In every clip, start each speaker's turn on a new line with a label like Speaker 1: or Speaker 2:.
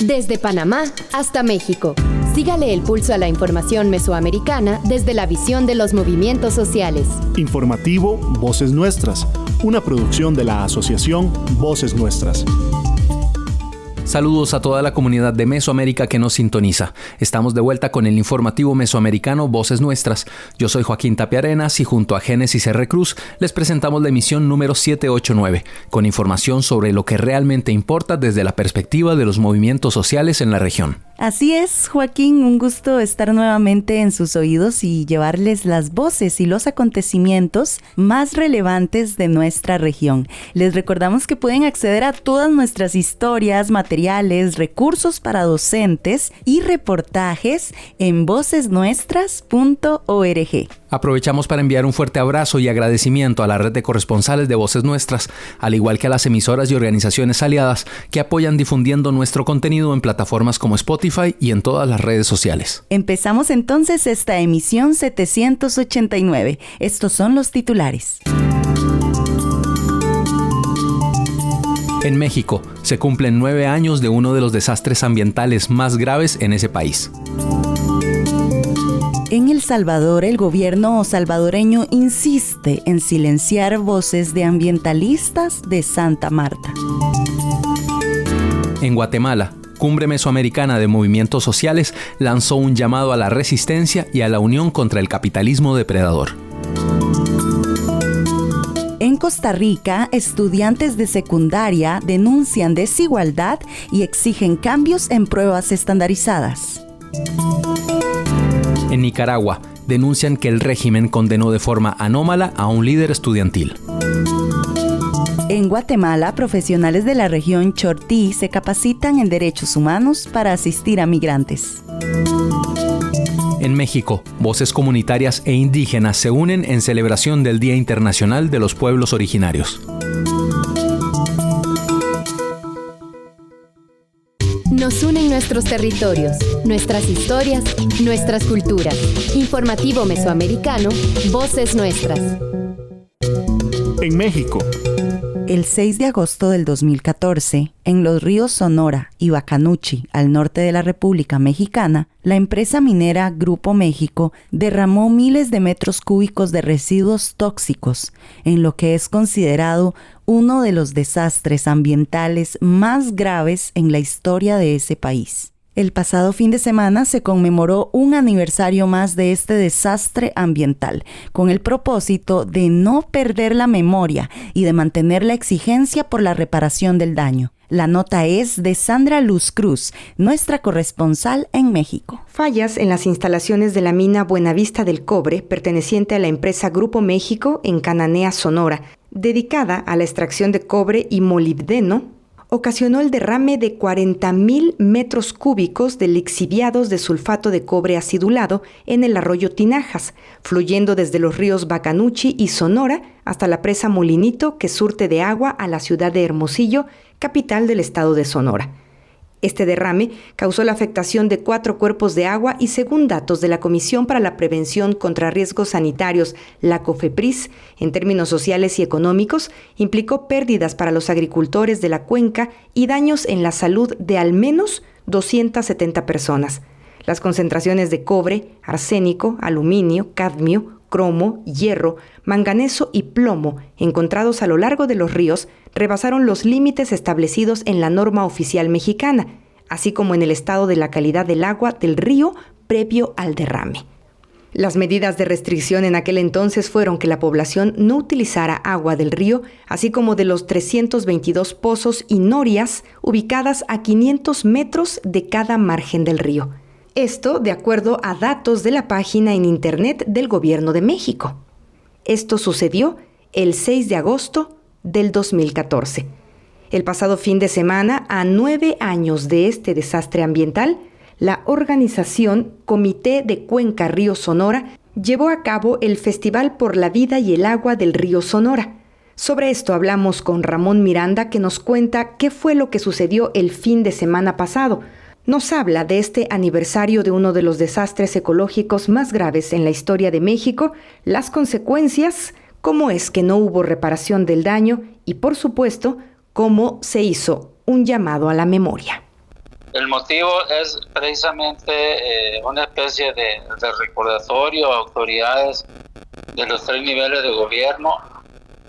Speaker 1: Desde Panamá hasta México. Sígale el pulso a la información mesoamericana desde la visión de los movimientos sociales.
Speaker 2: Informativo Voces Nuestras, una producción de la Asociación Voces Nuestras.
Speaker 3: Saludos a toda la comunidad de Mesoamérica que nos sintoniza. Estamos de vuelta con el informativo mesoamericano Voces Nuestras. Yo soy Joaquín Tapia Arenas y junto a Génesis R. Cruz les presentamos la emisión número 789, con información sobre lo que realmente importa desde la perspectiva de los movimientos sociales en la región.
Speaker 4: Así es, Joaquín, un gusto estar nuevamente en sus oídos y llevarles las voces y los acontecimientos más relevantes de nuestra región. Les recordamos que pueden acceder a todas nuestras historias, materiales, recursos para docentes y reportajes en vocesnuestras.org.
Speaker 3: Aprovechamos para enviar un fuerte abrazo y agradecimiento a la red de corresponsales de Voces Nuestras, al igual que a las emisoras y organizaciones aliadas que apoyan difundiendo nuestro contenido en plataformas como Spotify y en todas las redes sociales.
Speaker 4: Empezamos entonces esta emisión 789. Estos son los titulares.
Speaker 3: En México, se cumplen 9 años de uno de los desastres ambientales más graves en ese país.
Speaker 4: En El Salvador, el gobierno salvadoreño insiste en silenciar voces de ambientalistas de Santa Marta.
Speaker 3: En Guatemala, Cumbre Mesoamericana de Movimientos Sociales lanzó un llamado a la resistencia y a la unión contra el capitalismo depredador.
Speaker 4: En Costa Rica, estudiantes de secundaria denuncian desigualdad y exigen cambios en pruebas estandarizadas.
Speaker 3: En Nicaragua, denuncian que el régimen condenó de forma anómala a un líder estudiantil.
Speaker 4: En Guatemala, profesionales de la región Chortí se capacitan en derechos humanos para asistir a migrantes.
Speaker 3: En México, voces comunitarias e indígenas se unen en celebración del Día Internacional de los Pueblos Originarios.
Speaker 1: Nos unen nuestros territorios, nuestras historias, nuestras culturas. Informativo Mesoamericano, Voces Nuestras.
Speaker 2: En México.
Speaker 4: El 6 de agosto del 2014, en los ríos Sonora y Bacanuchi, al norte de la República Mexicana, la empresa minera Grupo México derramó miles de metros cúbicos de residuos tóxicos, en lo que es considerado uno de los desastres ambientales más graves en la historia de ese país. El pasado fin de semana se conmemoró un aniversario más de este desastre ambiental, con el propósito de no perder la memoria y de mantener la exigencia por la reparación del daño. La nota es de Sandra Luz Cruz, nuestra corresponsal en México.
Speaker 5: Fallas en las instalaciones de la mina Buenavista del Cobre, perteneciente a la empresa Grupo México en Cananea, Sonora, dedicada a la extracción de cobre y molibdeno, ocasionó el derrame de 40,000 metros cúbicos de lixiviados de sulfato de cobre acidulado en el arroyo Tinajas, fluyendo desde los ríos Bacanuchi y Sonora hasta la presa Molinito, que surte de agua a la ciudad de Hermosillo, capital del estado de Sonora. Este derrame causó la afectación de 4 cuerpos de agua y, según datos de la Comisión para la Prevención contra Riesgos Sanitarios, la COFEPRIS, en términos sociales y económicos, implicó pérdidas para los agricultores de la cuenca y daños en la salud de al menos 270 personas. Las concentraciones de cobre, arsénico, aluminio, cadmio, cromo, hierro, manganeso y plomo encontrados a lo largo de los ríos rebasaron los límites establecidos en la norma oficial mexicana, así como en el estado de la calidad del agua del río previo al derrame. Las medidas de restricción en aquel entonces fueron que la población no utilizara agua del río, así como de los 322 pozos y norias ubicadas a 500 metros de cada margen del río. Esto de acuerdo a datos de la página en internet del Gobierno de México. Esto sucedió el 6 de agosto del 2014. El pasado fin de semana, a 9 años de este desastre ambiental, la organización Comité de Cuenca Río Sonora llevó a cabo el Festival por la Vida y el Agua del Río Sonora. Sobre esto hablamos con Ramón Miranda, que nos cuenta qué fue lo que sucedió el fin de semana pasado. Nos habla de este aniversario de uno de los desastres ecológicos más graves en la historia de México, las consecuencias, cómo es que no hubo reparación del daño y, por supuesto, cómo se hizo un llamado a la memoria.
Speaker 6: El motivo es precisamente una especie de recordatorio a autoridades de los 3 niveles de gobierno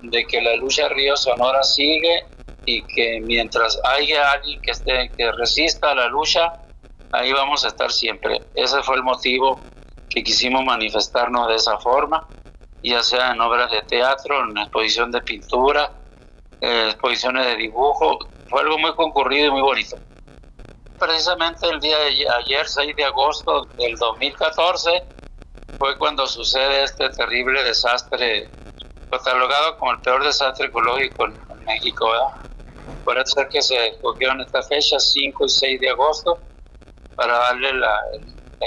Speaker 6: de que la lucha Río Sonora sigue y que mientras haya alguien que resista a la lucha, ahí vamos a estar siempre. Ese fue el motivo que quisimos manifestarnos de esa forma, ya sea en obras de teatro, en exposición de pintura, exposiciones de dibujo. Fue algo muy concurrido y muy bonito. Precisamente el día de ayer, 6 de agosto del 2014, fue cuando sucede este terrible desastre, catalogado como el peor desastre ecológico en México, ¿verdad? Por eso es que se escogieron estas fechas, 5 y 6 de agosto, para darle la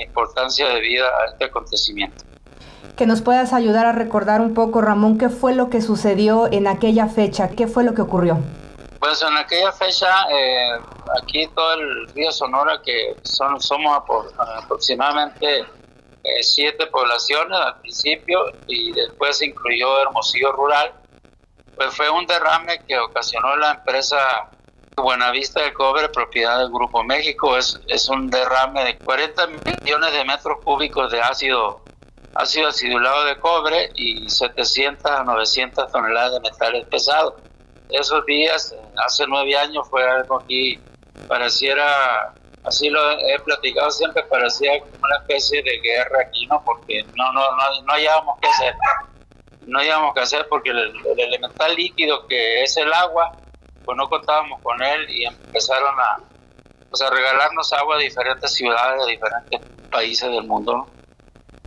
Speaker 6: importancia de vida a este acontecimiento.
Speaker 5: Que nos puedas ayudar a recordar un poco, Ramón, ¿qué fue lo que sucedió en aquella fecha? ¿Qué fue lo que ocurrió?
Speaker 6: Pues en aquella fecha, aquí todo el río Sonora, que somos aproximadamente 7 poblaciones al principio, y después se incluyó Hermosillo Rural, pues fue un derrame que ocasionó la empresa Buenavista del Cobre, propiedad del Grupo México. Es un derrame de 40 millones de metros cúbicos de ácido acidulado de cobre y 700 a 900 toneladas de metales pesados. Esos días, hace 9 años, fue algo aquí, pareciera, así lo he platicado siempre, parecía como una especie de guerra aquí, ¿no? Porque no hallábamos qué hacer. No íbamos a hacer porque el elemental líquido que es el agua, pues no contábamos con él y empezaron a regalarnos agua a diferentes ciudades, de diferentes países del mundo, ¿no?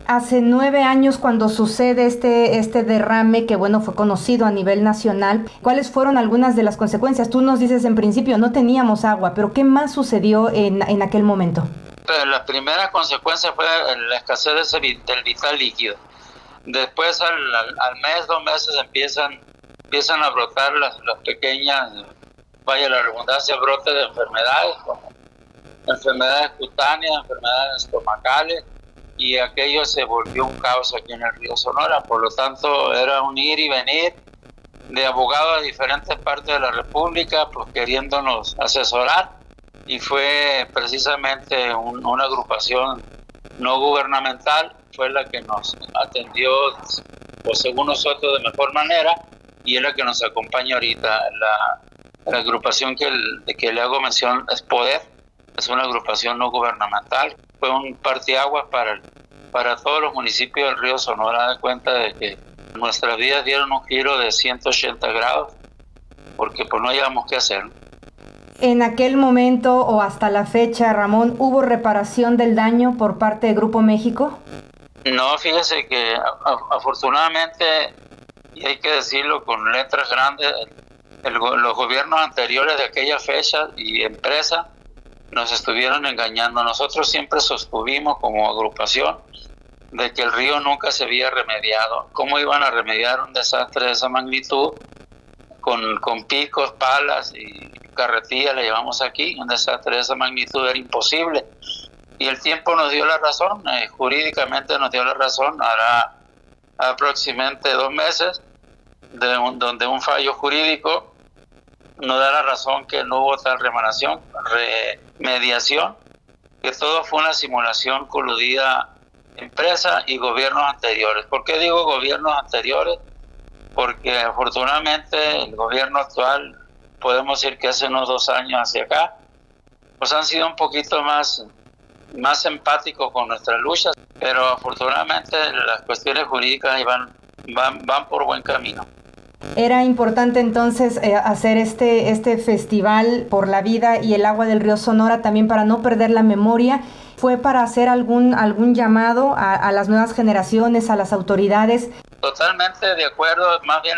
Speaker 5: Hace 9 años cuando sucede este derrame que fue conocido a nivel nacional, ¿cuáles fueron algunas de las consecuencias? Tú nos dices en principio no teníamos agua, pero ¿qué más sucedió en aquel momento?
Speaker 6: La primera consecuencia fue la escasez del vital líquido. Después al mes, 2 meses empiezan a brotar las pequeñas, vaya la redundancia, brotes de enfermedades, como enfermedades cutáneas, enfermedades estomacales, y aquello se volvió un caos aquí en el río Sonora. Por lo tanto, era un ir y venir de abogados de diferentes partes de la República, pues queriéndonos asesorar, y fue precisamente una agrupación no gubernamental fue la que nos atendió, pues según nosotros, de mejor manera, y es la que nos acompaña ahorita. La agrupación que le hago mención es Poder, es una agrupación no gubernamental. Fue un parteaguas para todos los municipios del río Sonora. De cuenta de que nuestras vidas dieron un giro de 180 grados, porque pues no hallábamos qué hacer.
Speaker 5: En aquel momento o hasta la fecha, Ramón, ¿hubo reparación del daño por parte de Grupo México?
Speaker 6: No, fíjese que afortunadamente, y hay que decirlo con letras grandes, los gobiernos anteriores de aquella fecha y empresa nos estuvieron engañando. Nosotros siempre sostuvimos como agrupación de que el río nunca se había remediado. ¿Cómo iban a remediar un desastre de esa magnitud con picos, palas y carretillas? Le llevamos aquí. Un desastre de esa magnitud era imposible. Y el tiempo nos dio la razón, jurídicamente nos dio la razón. Hará aproximadamente 2 meses donde un fallo jurídico nos da la razón que no hubo tal remediación, que todo fue una simulación coludida, empresa y gobiernos anteriores. ¿Por qué digo gobiernos anteriores? Porque afortunadamente el gobierno actual, podemos decir que hace unos 2 años hacia acá, pues han sido un poquito más empáticos con nuestras luchas, pero afortunadamente las cuestiones jurídicas van por buen camino.
Speaker 5: Era importante entonces hacer este festival por la vida y el agua del río Sonora también para no perder la memoria. ¿Fue para hacer algún llamado a las nuevas generaciones, a las autoridades?
Speaker 6: Totalmente de acuerdo, más bien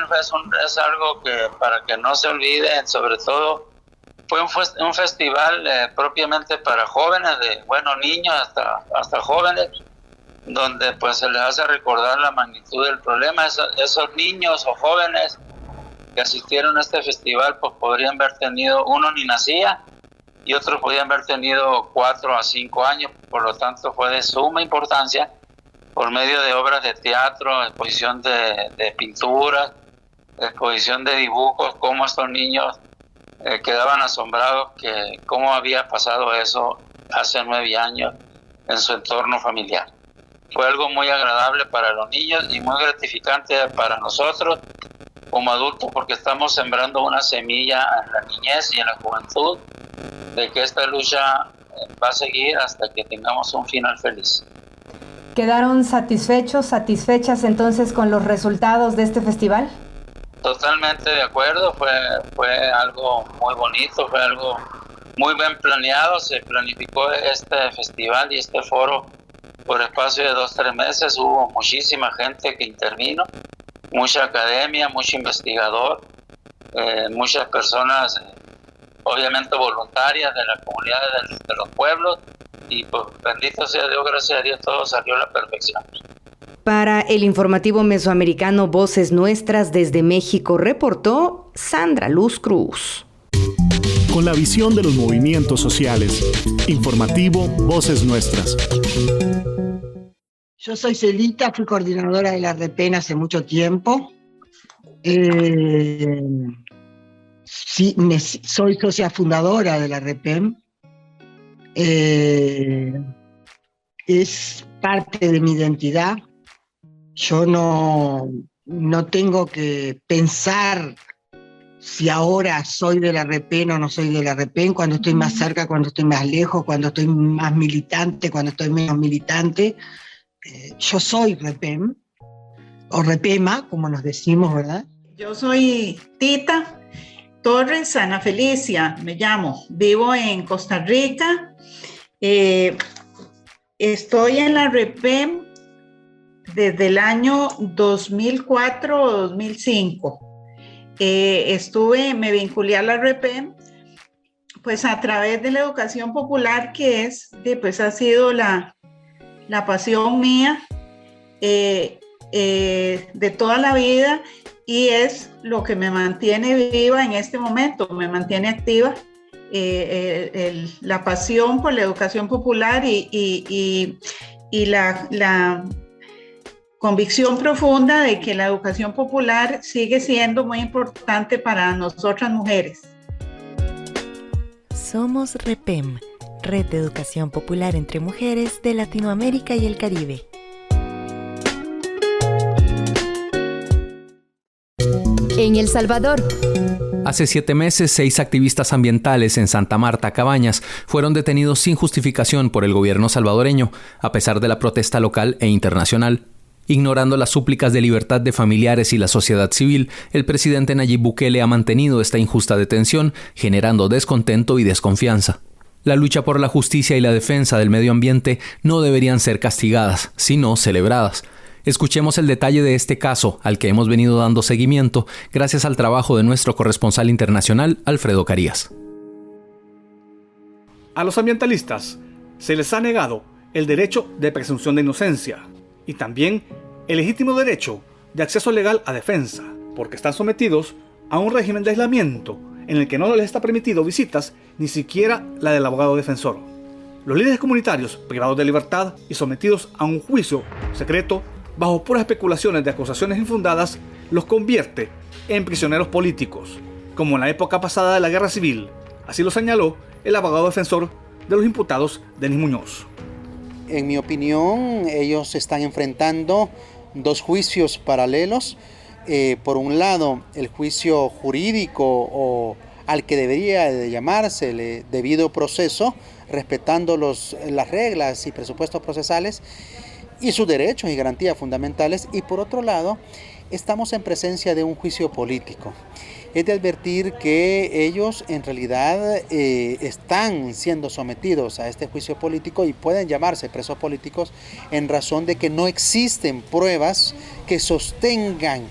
Speaker 6: es algo que para que no se olvide, sobre todo fue un festival propiamente para jóvenes, niños hasta jóvenes, donde pues se les hace recordar la magnitud del problema. Esos niños o jóvenes que asistieron a este festival pues podrían haber tenido, uno ni nacía y otros podían haber tenido 4 a 5 años, por lo tanto fue de suma importancia por medio de obras de teatro, exposición de pinturas, exposición de dibujos, cómo estos niños quedaban asombrados que cómo había pasado eso hace 9 años en su entorno familiar. Fue algo muy agradable para los niños y muy gratificante para nosotros como adultos, porque estamos sembrando una semilla en la niñez y en la juventud de que esta lucha va a seguir hasta que tengamos un final feliz.
Speaker 7: ¿Quedaron satisfechas entonces con los resultados de este festival?
Speaker 6: Totalmente de acuerdo, fue algo muy bonito, fue algo muy bien planeado. Se planificó este festival y este foro por espacio de 2-3 meses. Hubo muchísima gente que intervino, mucha academia, mucho investigador, muchas personas obviamente voluntarias de la comunidad de los pueblos, y pues bendito sea Dios, gracias a Dios, todo salió a la perfección.
Speaker 5: Para el informativo mesoamericano Voces Nuestras desde México, reportó Sandra Luz Cruz.
Speaker 2: Con la visión de los movimientos sociales. Informativo Voces Nuestras.
Speaker 8: Yo soy Celita, fui coordinadora de la REPEN hace mucho tiempo. Soy socia fundadora de la REPEN. Es parte de mi identidad. Yo no tengo que pensar si ahora soy de la REPEN o no soy de la REPEN, cuando estoy más cerca, cuando estoy más lejos, cuando estoy más militante, cuando estoy menos militante. Yo soy REPEN, o REPEMA, como nos decimos, ¿verdad?
Speaker 9: Yo soy Tita Torres Ana Felicia, me llamo. Vivo en Costa Rica. Estoy en la REPEN desde el año 2004 o 2005. Me vinculé a la REPEN pues a través de la educación popular, que ha sido la pasión mía de toda la vida, y es lo que me mantiene viva en este momento, me mantiene activa, la pasión por la educación popular y la convicción profunda de que la educación popular sigue siendo muy importante para nosotras mujeres.
Speaker 10: Somos REPEM, Red de Educación Popular entre Mujeres de Latinoamérica y el Caribe.
Speaker 1: En El Salvador.
Speaker 3: Hace 7 meses, 6 activistas ambientales en Santa Marta, Cabañas, fueron detenidos sin justificación por el gobierno salvadoreño, a pesar de la protesta local e internacional. Ignorando las súplicas de libertad de familiares y la sociedad civil, el presidente Nayib Bukele ha mantenido esta injusta detención, generando descontento y desconfianza. La lucha por la justicia y la defensa del medio ambiente no deberían ser castigadas, sino celebradas. Escuchemos el detalle de este caso, al que hemos venido dando seguimiento gracias al trabajo de nuestro corresponsal internacional, Alfredo Carías.
Speaker 11: A los ambientalistas se les ha negado el derecho de presunción de inocencia y también el legítimo derecho de acceso legal a defensa, porque están sometidos a un régimen de aislamiento en el que no les está permitido visitas, ni siquiera la del abogado defensor. Los líderes comunitarios, privados de libertad y sometidos a un juicio secreto, bajo puras especulaciones de acusaciones infundadas, los convierte en prisioneros políticos, como en la época pasada de la Guerra Civil. Así lo señaló el abogado defensor de los imputados, Denis Muñoz.
Speaker 12: En mi opinión, ellos están enfrentando 2 juicios paralelos. Por un lado, el juicio jurídico o al que debería de llamarse el debido proceso, respetando las reglas y presupuestos procesales y sus derechos y garantías fundamentales. Y por otro lado, estamos en presencia de un juicio político. Es de advertir que ellos en realidad están siendo sometidos a este juicio político y pueden llamarse presos políticos en razón de que no existen pruebas que sostengan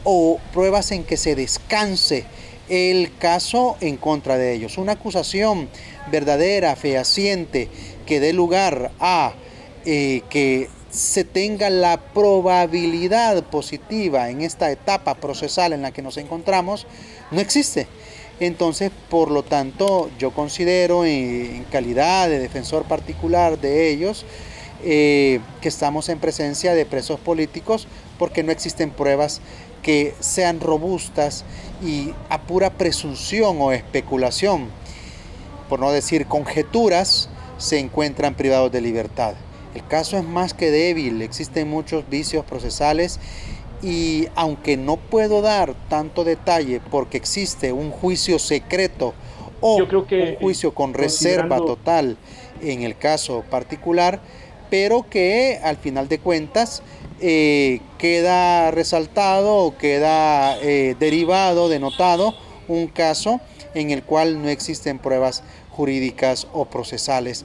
Speaker 12: o pruebas en que se descanse el caso en contra de ellos. Una acusación verdadera, fehaciente, que dé lugar a que se tenga la probabilidad positiva en esta etapa procesal en la que nos encontramos, no existe. Entonces, por lo tanto, yo considero en calidad de defensor particular de ellos que estamos en presencia de presos políticos porque no existen pruebas que sean robustas y a pura presunción o especulación, por no decir conjeturas, se encuentran privados de libertad. El caso es más que débil, existen muchos vicios procesales y aunque no puedo dar tanto detalle porque existe un juicio secreto o un juicio con reserva total en el caso particular, pero que al final de cuentas queda resaltado o queda derivado, denotado un caso en el cual no existen pruebas jurídicas o procesales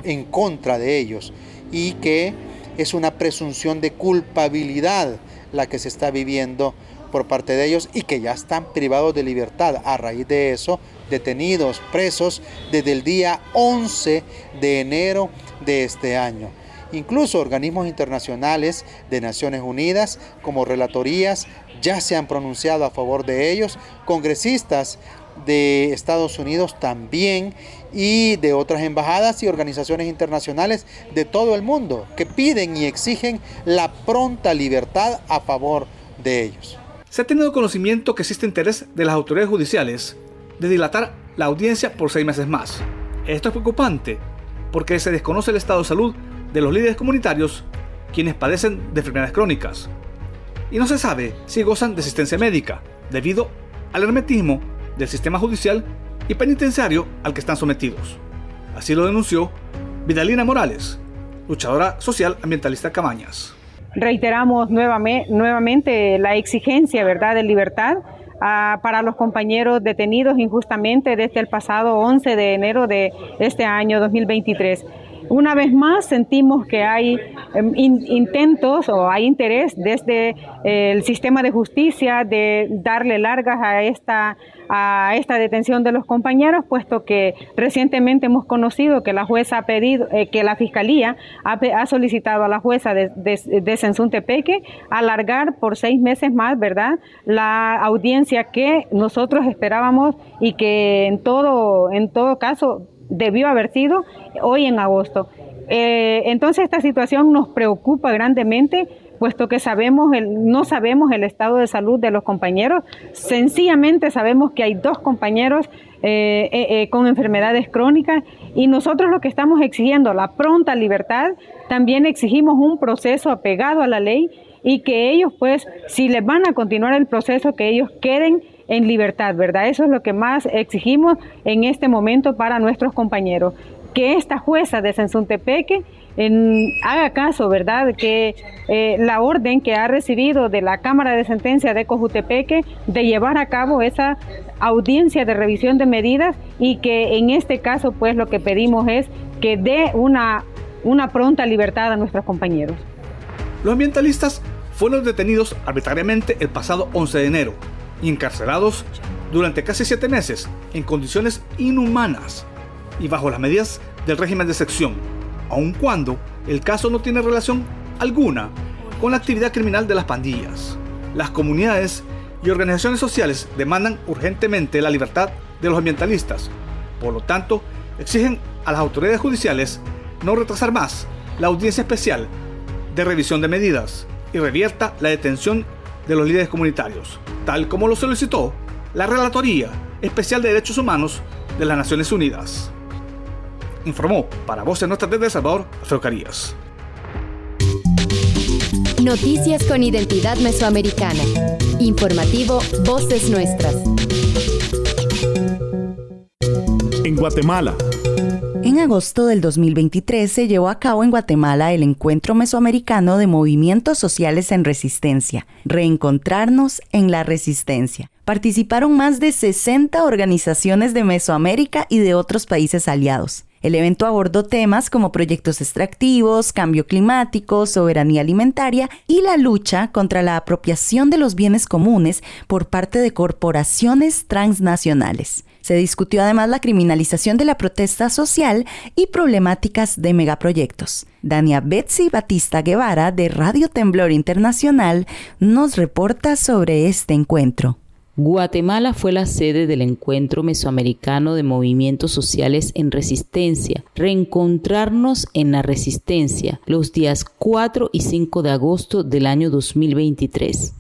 Speaker 12: en contra de ellos y que es una presunción de culpabilidad la que se está viviendo por parte de ellos y que ya están privados de libertad. A raíz de eso, detenidos, presos desde el día 11 de enero de este año. Incluso organismos internacionales de Naciones Unidas como relatorías ya se han pronunciado a favor de ellos, congresistas de Estados Unidos también y de otras embajadas y organizaciones internacionales de todo el mundo que piden y exigen la pronta libertad a favor de ellos.
Speaker 11: Se ha tenido conocimiento que existe interés de las autoridades judiciales de dilatar la audiencia por 6 meses más. Esto es preocupante porque se desconoce el estado de salud de los líderes comunitarios quienes padecen de enfermedades crónicas y no se sabe si gozan de asistencia médica debido al hermetismo del sistema judicial y penitenciario al que están sometidos. Así lo denunció Vidalina Morales, luchadora social ambientalista Cabañas.
Speaker 13: Reiteramos nuevamente la exigencia, ¿verdad?, de libertad para los compañeros detenidos injustamente desde el pasado 11 de enero de este año 2023. Una vez más sentimos que hay intentos o hay interés desde el sistema de justicia de darle largas a esta detención de los compañeros, puesto que recientemente hemos conocido que la jueza ha pedido, que la Fiscalía ha solicitado a la jueza de Sensuntepeque alargar por 6 meses más, ¿verdad?, la audiencia que nosotros esperábamos y que en todo caso debió haber sido hoy en agosto. Entonces esta situación nos preocupa grandemente, puesto que no sabemos el estado de salud de los compañeros. Sencillamente sabemos que hay 2 compañeros con enfermedades crónicas y nosotros lo que estamos exigiendo, la pronta libertad, también exigimos un proceso apegado a la ley y que ellos, pues, si les van a continuar el proceso, que ellos queden en libertad, ¿verdad? Eso es lo que más exigimos en este momento para nuestros compañeros. Que esta jueza de Sensuntepeque haga caso, ¿verdad?, que la orden que ha recibido de la Cámara de Sentencia de Cojutepeque de llevar a cabo esa audiencia de revisión de medidas y que en este caso, pues, lo que pedimos es que dé una pronta libertad a nuestros compañeros.
Speaker 11: Los ambientalistas fueron detenidos arbitrariamente el pasado 11 de enero y encarcelados durante casi 7 meses en condiciones inhumanas y bajo las medidas del régimen de excepción, aun cuando el caso no tiene relación alguna con la actividad criminal de las pandillas. Las comunidades y organizaciones sociales demandan urgentemente la libertad de los ambientalistas. Por lo tanto, exigen a las autoridades judiciales no retrasar más la audiencia especial de revisión de medidas y revierta la detención de los líderes comunitarios, tal como lo solicitó la Relatoría Especial de Derechos Humanos de las Naciones Unidas. Informó para Voces Nuestras desde El Salvador, Alfredo Carías.
Speaker 1: Noticias con identidad mesoamericana. Informativo Voces Nuestras.
Speaker 2: En Guatemala.
Speaker 4: En agosto del 2023 se llevó a cabo en Guatemala el Encuentro Mesoamericano de Movimientos Sociales en Resistencia, Reencontrarnos en la Resistencia. Participaron más de 60 organizaciones de Mesoamérica y de otros países aliados. El evento abordó temas como proyectos extractivos, cambio climático, soberanía alimentaria y la lucha contra la apropiación de los bienes comunes por parte de corporaciones transnacionales. Se discutió además la criminalización de la protesta social y problemáticas de megaproyectos. Dania Betsy Batista Guevara, de Radio Temblor Internacional, nos reporta sobre este encuentro.
Speaker 14: Guatemala fue la sede del Encuentro Mesoamericano de Movimientos Sociales en Resistencia, Reencontrarnos en la Resistencia, los días 4 y 5 de agosto del año 2023.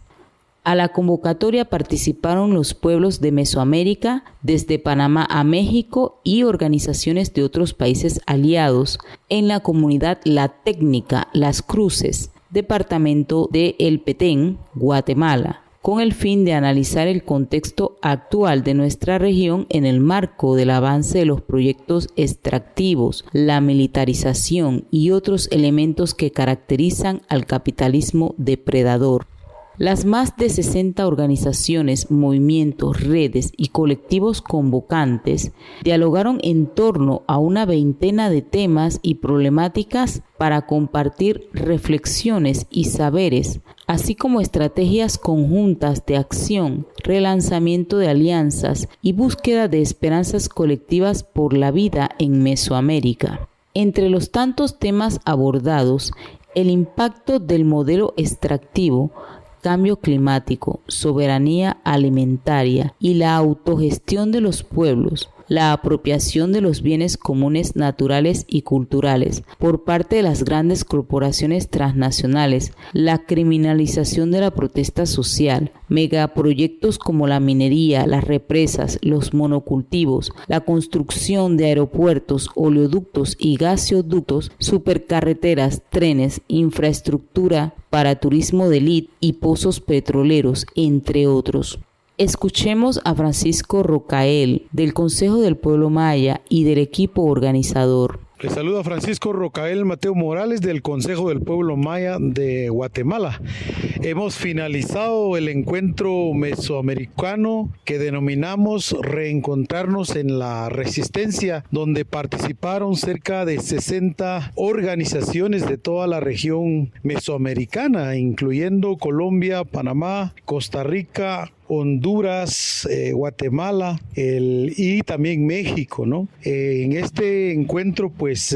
Speaker 14: A la convocatoria participaron los pueblos de Mesoamérica, desde Panamá a México y organizaciones de otros países aliados en la comunidad La Técnica Las Cruces, departamento de El Petén, Guatemala, con el fin de analizar el contexto actual de nuestra región en el marco del avance de los proyectos extractivos, la militarización y otros elementos que caracterizan al capitalismo depredador. Las más de 60 organizaciones, movimientos, redes y colectivos convocantes dialogaron en torno a una veintena de temas y problemáticas para compartir reflexiones y saberes, así como estrategias conjuntas de acción, relanzamiento de alianzas y búsqueda de esperanzas colectivas por la vida en Mesoamérica. Entre los tantos temas abordados, el impacto del modelo extractivo, cambio climático, soberanía alimentaria y la autogestión de los pueblos, la apropiación de los bienes comunes naturales y culturales por parte de las grandes corporaciones transnacionales, la criminalización de la protesta social, megaproyectos como la minería, las represas, los monocultivos, la construcción de aeropuertos, oleoductos y gasoductos, supercarreteras, trenes, infraestructura para turismo de élite y pozos petroleros, entre otros. Escuchemos a Francisco Rocael, del Consejo del Pueblo Maya y del equipo organizador.
Speaker 15: Les saluda Francisco Rocael Mateo Morales del Consejo del Pueblo Maya de Guatemala. Hemos finalizado el encuentro mesoamericano que denominamos Reencontrarnos en la Resistencia, donde participaron cerca de 60 organizaciones de toda la región mesoamericana, incluyendo Colombia, Panamá, Costa Rica, Honduras, Guatemala y también México, ¿no? En este encuentro pues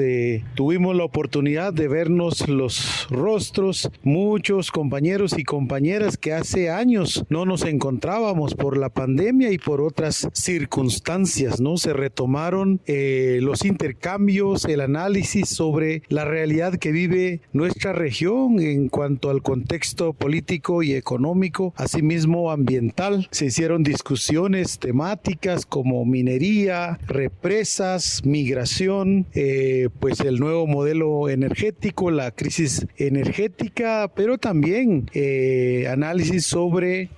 Speaker 15: tuvimos la oportunidad de vernos los rostros, muchos compañeros y compañeras que hace años no nos encontrábamos por la pandemia y por otras circunstancias, ¿no? Se retomaron los intercambios, el análisis sobre la realidad que vive nuestra región en cuanto al contexto político y económico, asimismo ambiental. Se hicieron discusiones temáticas como minería, represas, migración, pues el nuevo modelo energético, la crisis energética, pero también análisis sobre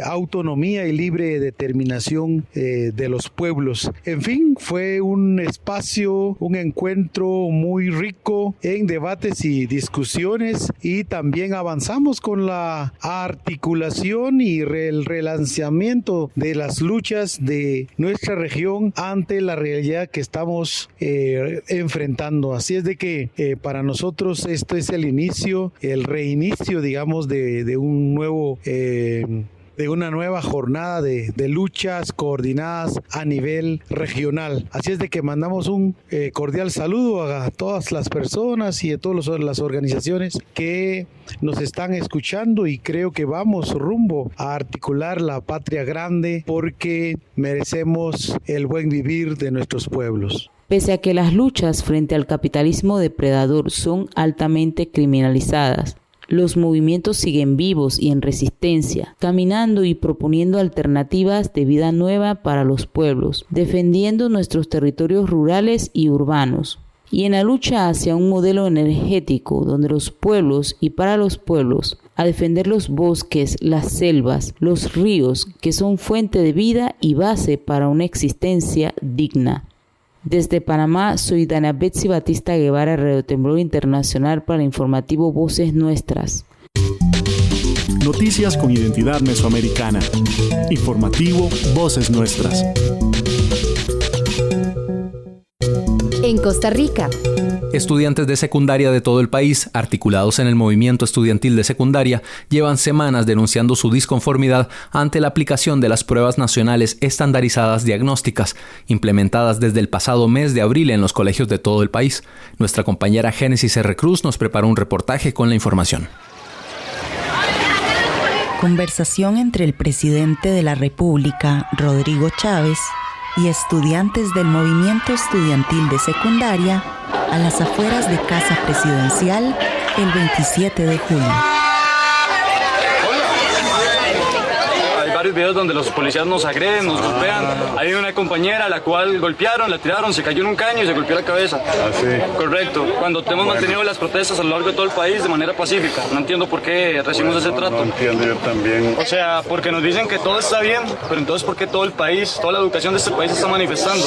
Speaker 15: autonomía y libre determinación de los pueblos. En fin, fue un espacio, un encuentro muy rico en debates y discusiones, y también avanzamos con la articulación y el relanzamiento de las luchas de nuestra región ante la realidad que estamos enfrentando. Así es de que para nosotros esto es el inicio, el reinicio, digamos, de un nuevo de una nueva jornada de luchas coordinadas a nivel regional. Así es de que mandamos un cordial saludo a todas las personas y a todas las organizaciones que nos están escuchando, y creo que vamos rumbo a articular la patria grande porque merecemos el buen vivir de nuestros pueblos.
Speaker 14: Pese a que las luchas frente al capitalismo depredador son altamente criminalizadas, los movimientos siguen vivos y en resistencia, caminando y proponiendo alternativas de vida nueva para los pueblos, defendiendo nuestros territorios rurales y urbanos, y en la lucha hacia un modelo energético donde los pueblos y para los pueblos, a defender los bosques, las selvas, los ríos, que son fuente de vida y base para una existencia digna. Desde Panamá, soy Dana Betsy Batista Guevara, Radio Temblor Internacional, para el informativo Voces Nuestras.
Speaker 2: Noticias con identidad mesoamericana. Informativo Voces Nuestras.
Speaker 1: En Costa Rica.
Speaker 3: Estudiantes de secundaria de todo el país, articulados en el movimiento estudiantil de secundaria, llevan semanas denunciando su disconformidad ante la aplicación de las pruebas nacionales estandarizadas diagnósticas, implementadas desde el pasado mes de abril en los colegios de todo el país. Nuestra compañera Génesis R. Cruz nos preparó un reportaje con la información.
Speaker 4: Conversación entre el presidente de la República, Rodrigo Chávez, y estudiantes del movimiento estudiantil de secundaria a las afueras de Casa Presidencial el 27 de julio.
Speaker 16: varios videos donde los policías nos agreden, nos golpean. Hay una compañera a la cual golpearon, la tiraron, se cayó en un caño y se golpeó la cabeza.
Speaker 17: Sí.
Speaker 16: Correcto. Cuando hemos mantenido las protestas a lo largo de todo el país de manera pacífica. No entiendo por qué recibimos ese trato.
Speaker 17: No entiendo yo también.
Speaker 16: O sea, porque nos dicen que todo está bien, pero entonces ¿por qué todo el país, toda la educación de este país se está manifestando?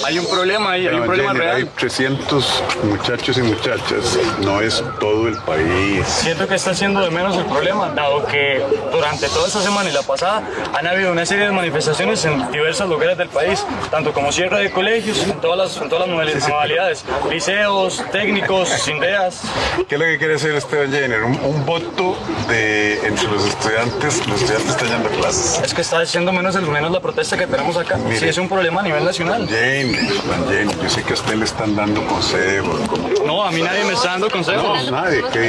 Speaker 16: Hay un problema ahí, hay un problema real.
Speaker 17: Hay 300 muchachos y muchachas, no es todo el país.
Speaker 16: Siento que está siendo de menos el problema, dado que durante toda esta semana y la pasada han habido una serie de manifestaciones en diversos lugares del país, tanto como cierre de colegios, en todas las modalidades, liceos, técnicos, sindeas.
Speaker 17: ¿Qué es lo que quiere hacer Esteban Jenner? Un voto entre los estudiantes están yendo a clases.
Speaker 16: Es que está siendo menos la protesta que tenemos acá. Mire, sí, es un problema a nivel nacional.
Speaker 17: Jenner, yo sé que a usted le están dando consejos.
Speaker 16: No, a mí nadie me está dando consejos.
Speaker 17: No, nadie, qué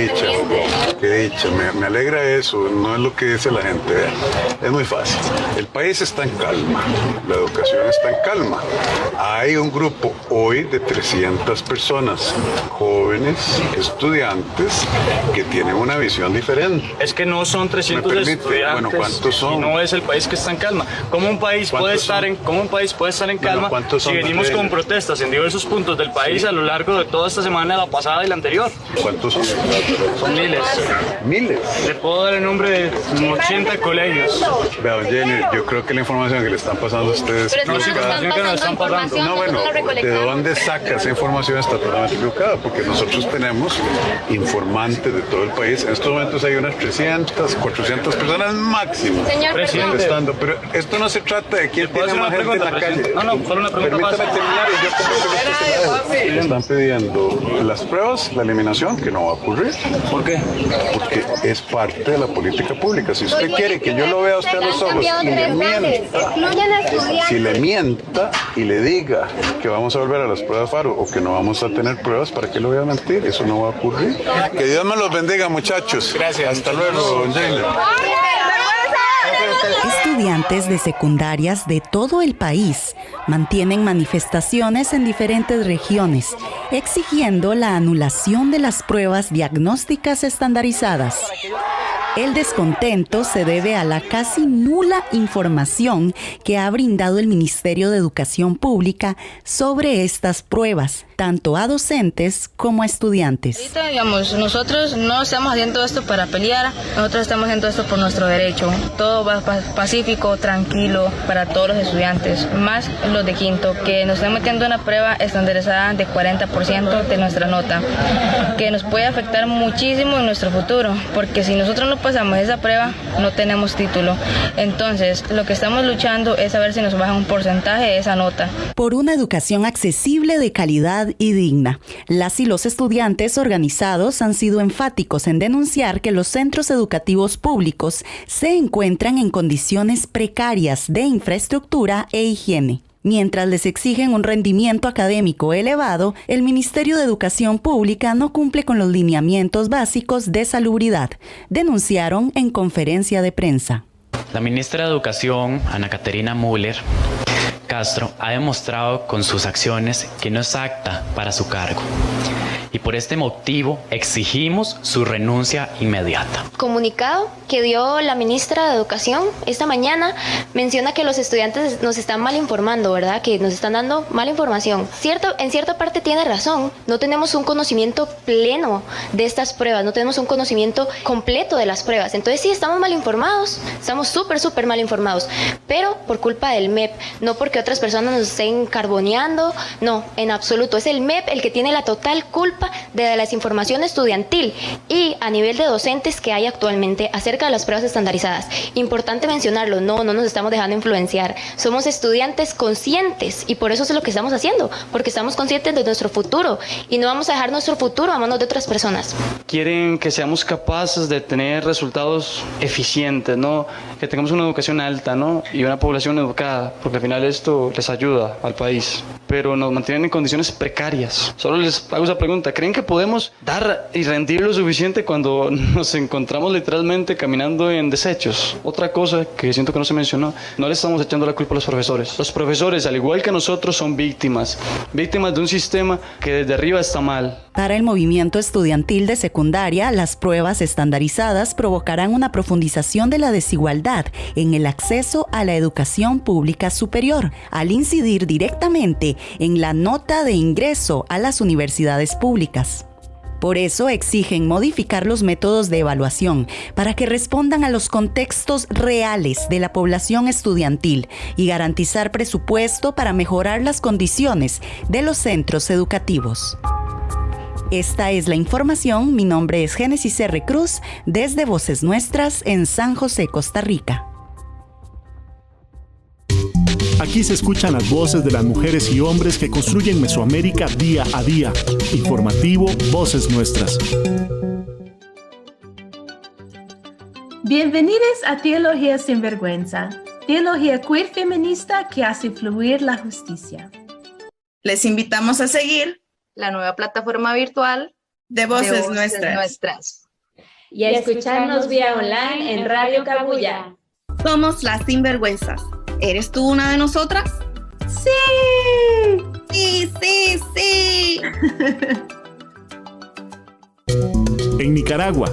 Speaker 17: dicha. Me alegra eso, no es lo que dice la gente. Es muy fácil. El país está en calma, la educación está en calma. Hay un grupo hoy de 300 personas, jóvenes, estudiantes, que tienen una visión diferente.
Speaker 16: Es que no son 300 estudiantes.
Speaker 17: Bueno, ¿cuántos son?
Speaker 16: Y no es el país que está en calma. ¿Cómo un país puede estar en calma si venimos con protestas en diversos puntos del país a lo largo de toda esta semana, la pasada y la anterior?
Speaker 17: ¿Cuántos son?
Speaker 16: Son miles.
Speaker 17: ¿Miles?
Speaker 16: Le puedo dar el nombre de 80 colegios.
Speaker 17: Vea, Jenny, yo creo que la información que le están pasando a ustedes
Speaker 16: no es información que nos están pasando.
Speaker 17: No, bueno, ¿de dónde saca esa información? Está totalmente equivocada, porque nosotros tenemos informantes de todo el país. En estos momentos hay unas 300, 400 personas máximo.
Speaker 16: Señor presidente,
Speaker 17: pero esto no se trata de quién tiene más gente en la calle.
Speaker 16: No, solo una pregunta.
Speaker 17: Permítame terminar y yo están pidiendo las pruebas, la eliminación, que no va a ocurrir.
Speaker 16: ¿Por qué?
Speaker 17: Porque es parte de la política pública. Si usted quiere que yo lo vea a usted a los ojos y le mienta, si le mienta y le diga que vamos a volver a las pruebas FARO o que no vamos a tener pruebas, ¿para qué lo voy a mentir? Eso no va a ocurrir. Que Dios me los bendiga, muchachos.
Speaker 16: Gracias.
Speaker 17: Hasta luego, Jayler.
Speaker 4: Estudiantes de secundarias de todo el país mantienen manifestaciones en diferentes regiones, exigiendo la anulación de las pruebas diagnósticas estandarizadas. El descontento se debe a la casi nula información que ha brindado el Ministerio de Educación Pública sobre estas pruebas, tanto a docentes como a estudiantes.
Speaker 18: Ahorita, digamos, nosotros no estamos haciendo esto para pelear, nosotros estamos haciendo esto por nuestro derecho. Todo va pacífico, tranquilo para todos los estudiantes, más los de quinto, que nos están metiendo una prueba estandarizada de 40% de nuestra nota, que nos puede afectar muchísimo en nuestro futuro, porque si nosotros no pasamos esa prueba, no tenemos título. Entonces, lo que estamos luchando es saber si nos bajan un porcentaje de esa nota.
Speaker 4: Por una educación accesible, de calidad y digna, las y los estudiantes organizados han sido enfáticos en denunciar que los centros educativos públicos se encuentran en condiciones precarias de infraestructura e higiene. Mientras les exigen un rendimiento académico elevado, el Ministerio de Educación Pública no cumple con los lineamientos básicos de salubridad, denunciaron en conferencia de prensa.
Speaker 19: La ministra de Educación, Ana Caterina Müller Castro, ha demostrado con sus acciones que no es apta para su cargo. Y por este motivo exigimos su renuncia inmediata.
Speaker 20: Comunicado que dio la ministra de Educación esta mañana menciona que los estudiantes nos están mal informando, ¿verdad? Que nos están dando mala información. En cierta parte tiene razón. No tenemos un conocimiento pleno de estas pruebas, no tenemos un conocimiento completo de las pruebas. Entonces sí, estamos mal informados, estamos súper mal informados, pero por culpa del MEP, no porque otras personas nos estén carboneando, no, en absoluto. Es el MEP el que tiene la total culpa de la desinformación estudiantil y a nivel de docentes que hay actualmente acerca de las pruebas estandarizadas. Importante mencionarlo, no nos estamos dejando influenciar. Somos estudiantes conscientes y por eso es lo que estamos haciendo, porque estamos conscientes de nuestro futuro y no vamos a dejar nuestro futuro a manos de otras personas.
Speaker 16: Quieren que seamos capaces de tener resultados eficientes, ¿no? Que tengamos una educación alta, ¿no? Y una población educada, porque al final esto les ayuda al país, pero nos mantienen en condiciones precarias. Solo les hago esa pregunta. ¿Creen que podemos dar y rendir lo suficiente cuando nos encontramos literalmente caminando en desechos? Otra cosa que siento que no se mencionó, no le estamos echando la culpa a los profesores. Los profesores, al igual que nosotros, son víctimas de un sistema que desde arriba está mal.
Speaker 4: Para el movimiento estudiantil de secundaria, las pruebas estandarizadas provocarán una profundización de la desigualdad en el acceso a la educación pública superior, al incidir directamente en la nota de ingreso a las universidades públicas. Por eso exigen modificar los métodos de evaluación para que respondan a los contextos reales de la población estudiantil y garantizar presupuesto para mejorar las condiciones de los centros educativos. Esta es la información. Mi nombre es Génesis R. Cruz, desde Voces Nuestras en San José, Costa Rica.
Speaker 2: Aquí se escuchan las voces de las mujeres y hombres que construyen Mesoamérica día a día. Informativo Voces Nuestras.
Speaker 21: Bienvenidos a Teología Sin Vergüenza, teología queer feminista que hace fluir la justicia.
Speaker 22: Les invitamos a seguir
Speaker 23: la nueva plataforma virtual
Speaker 22: de Voces Nuestras.
Speaker 23: Y a escucharnos vía online en Radio Cabuya.
Speaker 22: Somos las Sinvergüenzas. ¿Eres tú una de nosotras?
Speaker 21: ¡Sí!
Speaker 22: ¡Sí!
Speaker 2: En Nicaragua,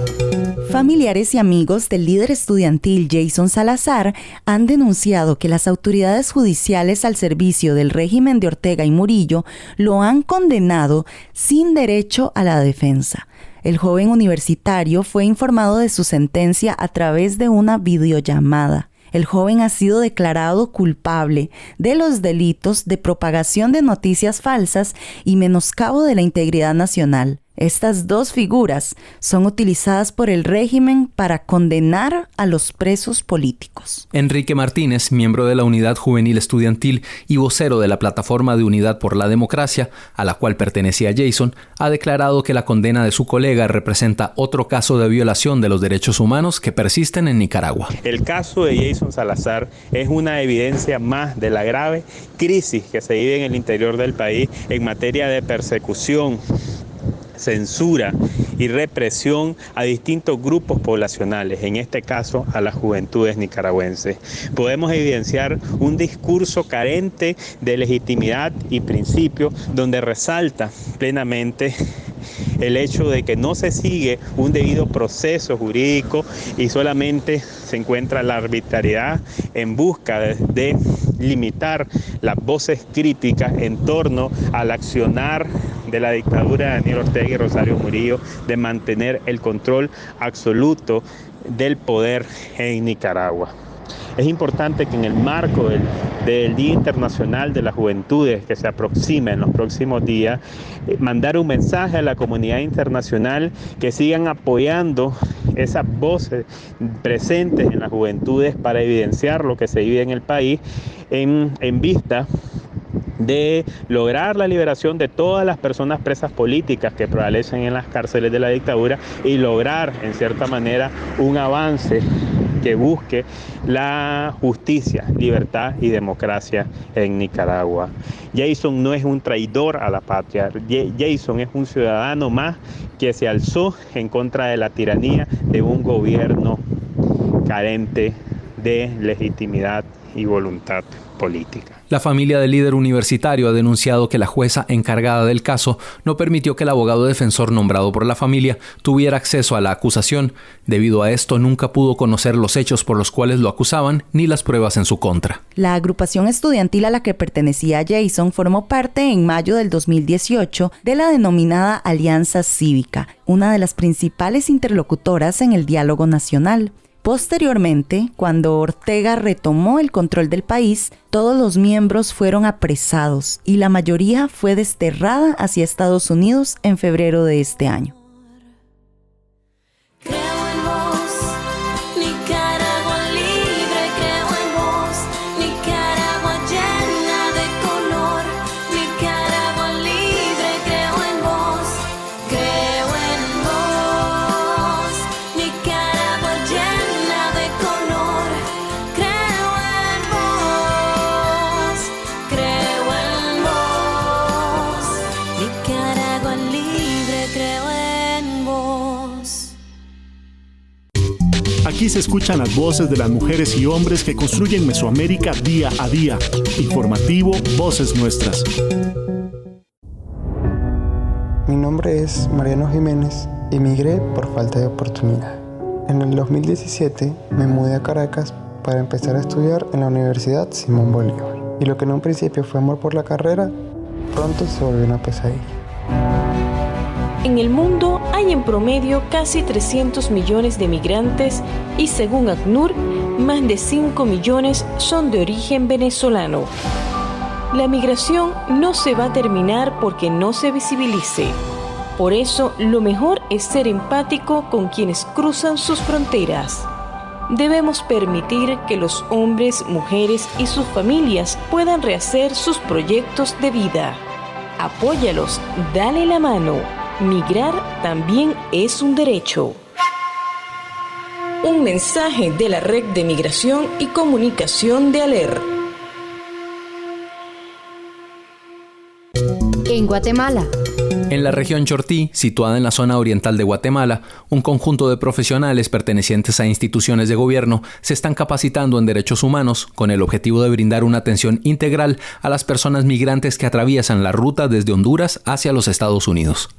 Speaker 4: familiares y amigos del líder estudiantil Jason Salazar han denunciado que las autoridades judiciales al servicio del régimen de Ortega y Murillo lo han condenado sin derecho a la defensa. El joven universitario fue informado de su sentencia a través de una videollamada. El joven ha sido declarado culpable de los delitos de propagación de noticias falsas y menoscabo de la integridad nacional. Estas dos figuras son utilizadas por el régimen para condenar a los presos políticos.
Speaker 3: Enrique Martínez, miembro de la Unidad Juvenil Estudiantil y vocero de la Plataforma de Unidad por la Democracia, a la cual pertenecía Jason, ha declarado que la condena de su colega representa otro caso de violación de los derechos humanos que persisten en Nicaragua.
Speaker 24: El caso de Jason Salazar es una evidencia más de la grave crisis que se vive en el interior del país en materia de persecución, censura y represión a distintos grupos poblacionales, en este caso a las juventudes nicaragüenses. Podemos evidenciar un discurso carente de legitimidad y principio, donde resalta plenamente el hecho de que no se sigue un debido proceso jurídico y solamente se encuentra la arbitrariedad en busca de limitar las voces críticas en torno al accionar de la dictadura de Daniel Ortega y Rosario Murillo de mantener el control absoluto del poder en Nicaragua. Es importante que en el marco del Día Internacional de las Juventudes que se aproxima en los próximos días, mandar un mensaje a la comunidad internacional que sigan apoyando esas voces presentes en las juventudes para evidenciar lo que se vive en el país en vista de lograr la liberación de todas las personas presas políticas que prevalecen en las cárceles de la dictadura y lograr, en cierta manera, un avance que busque la justicia, libertad y democracia en Nicaragua. Jason no es un traidor a la patria, Jason es un ciudadano más que se alzó en contra de la tiranía de un gobierno carente de legitimidad y voluntad política.
Speaker 3: La familia del líder universitario ha denunciado que la jueza encargada del caso no permitió que el abogado defensor nombrado por la familia tuviera acceso a la acusación. Debido a esto, nunca pudo conocer los hechos por los cuales lo acusaban ni las pruebas en su contra.
Speaker 4: La agrupación estudiantil a la que pertenecía Jason formó parte en mayo del 2018 de la denominada Alianza Cívica, una de las principales interlocutoras en el diálogo nacional. Posteriormente, cuando Ortega retomó el control del país, todos los miembros fueron apresados y la mayoría fue desterrada hacia Estados Unidos en febrero de este año.
Speaker 2: Aquí se escuchan las voces de las mujeres y hombres que construyen Mesoamérica día a día. Informativo Voces Nuestras.
Speaker 5: Mi nombre es Mariano Jiménez y migré por falta de oportunidad. En el 2017 me mudé a Caracas para empezar a estudiar en la Universidad Simón Bolívar. Y lo que en un principio fue amor por la carrera, pronto se volvió una pesadilla.
Speaker 6: En el mundo hay en promedio casi 300 millones de migrantes y según ACNUR, más de 5 millones son de origen venezolano. La migración no se va a terminar porque no se visibilice. Por eso, lo mejor es ser empático con quienes cruzan sus fronteras. Debemos permitir que los hombres, mujeres y sus familias puedan rehacer sus proyectos de vida. Apóyalos, dale la mano. Migrar también es un derecho. Un mensaje de la Red de Migración y Comunicación de ALER.
Speaker 1: En Guatemala.
Speaker 3: En la región Chortí, situada en la zona oriental de Guatemala, un conjunto de profesionales pertenecientes a instituciones de gobierno se están capacitando en derechos humanos con el objetivo de brindar una atención integral a las personas migrantes que atraviesan la ruta desde Honduras hacia los Estados Unidos.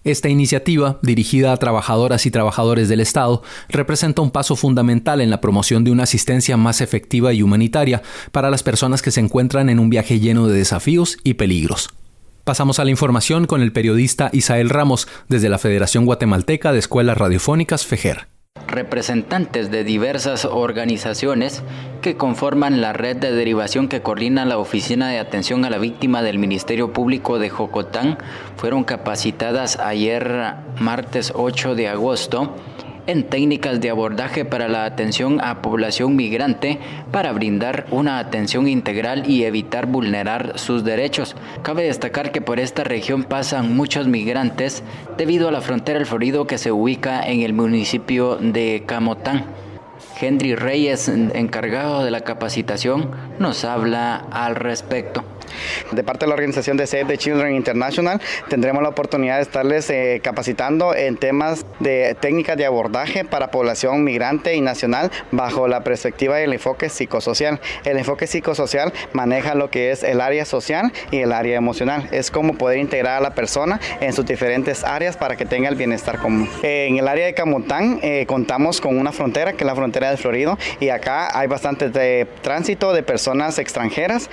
Speaker 3: Esta iniciativa, dirigida a trabajadoras y trabajadores del Estado, representa un paso fundamental en la promoción de una asistencia más efectiva y humanitaria para las personas que se encuentran en un viaje lleno de desafíos y peligros. Pasamos a la información con el periodista Isael Ramos desde la Federación Guatemalteca de Escuelas Radiofónicas FEGER.
Speaker 7: Representantes de diversas organizaciones que conforman la red de derivación que coordina la Oficina de Atención a la Víctima del Ministerio Público de Jocotán fueron capacitadas ayer, martes 8 de agosto, en técnicas de abordaje para la atención a población migrante para brindar una atención integral y evitar vulnerar sus derechos. Cabe destacar que por esta región pasan muchos migrantes debido a la frontera del Florido que se ubica en el municipio de Camotán. Henry Reyes, encargado de la capacitación, nos habla al respecto.
Speaker 8: De parte de la organización de Save the Children International tendremos la oportunidad de estarles capacitando en temas de técnicas de abordaje para población migrante y nacional bajo la perspectiva del enfoque psicosocial. El enfoque psicosocial maneja lo que es el área social y el área emocional. Es como poder integrar a la persona en sus diferentes áreas para que tenga el bienestar común. En el área de Camotán contamos con una frontera que es la frontera del Florido y acá hay bastante tránsito de personas extranjeras.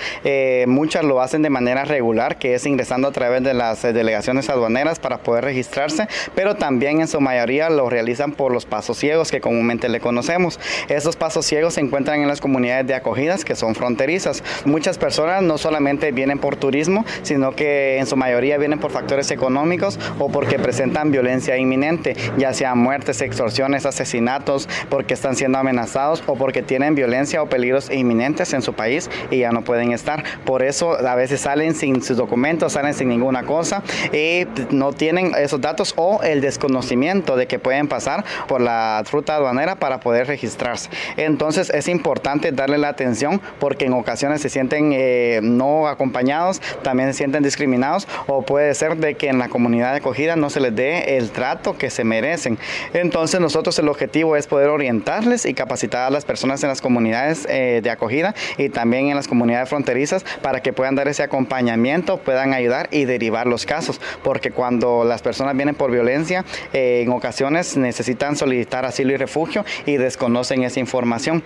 Speaker 8: Muchas lo hacen de manera regular, que es ingresando a través de las delegaciones aduaneras para poder registrarse, pero también en su mayoría lo realizan por los pasos ciegos que comúnmente le conocemos. Esos pasos ciegos se encuentran en las comunidades de acogidas que son fronterizas. Muchas personas no solamente vienen por turismo, sino que en su mayoría vienen por factores económicos o porque presentan violencia inminente, ya sea muertes, extorsiones, asesinatos, porque están siendo amenazados o porque tienen violencia o peligros inminentes en su país y ya no pueden estar. Por eso a veces salen sin sus documentos, salen sin ninguna cosa y no tienen esos datos o el desconocimiento de que pueden pasar por la ruta aduanera para poder registrarse. Entonces es importante darle la atención porque en ocasiones se sienten no acompañados, también se sienten discriminados o puede ser de que en la comunidad de acogida no se les dé el trato que se merecen. Entonces nosotros el objetivo es poder orientarles y capacitar a las personas en las comunidades de acogida y también en las comunidades fronterizas para que puedan dar ese acompañamiento, puedan ayudar y derivar los casos, porque cuando las personas vienen por violencia, en ocasiones necesitan solicitar asilo y refugio y desconocen esa información.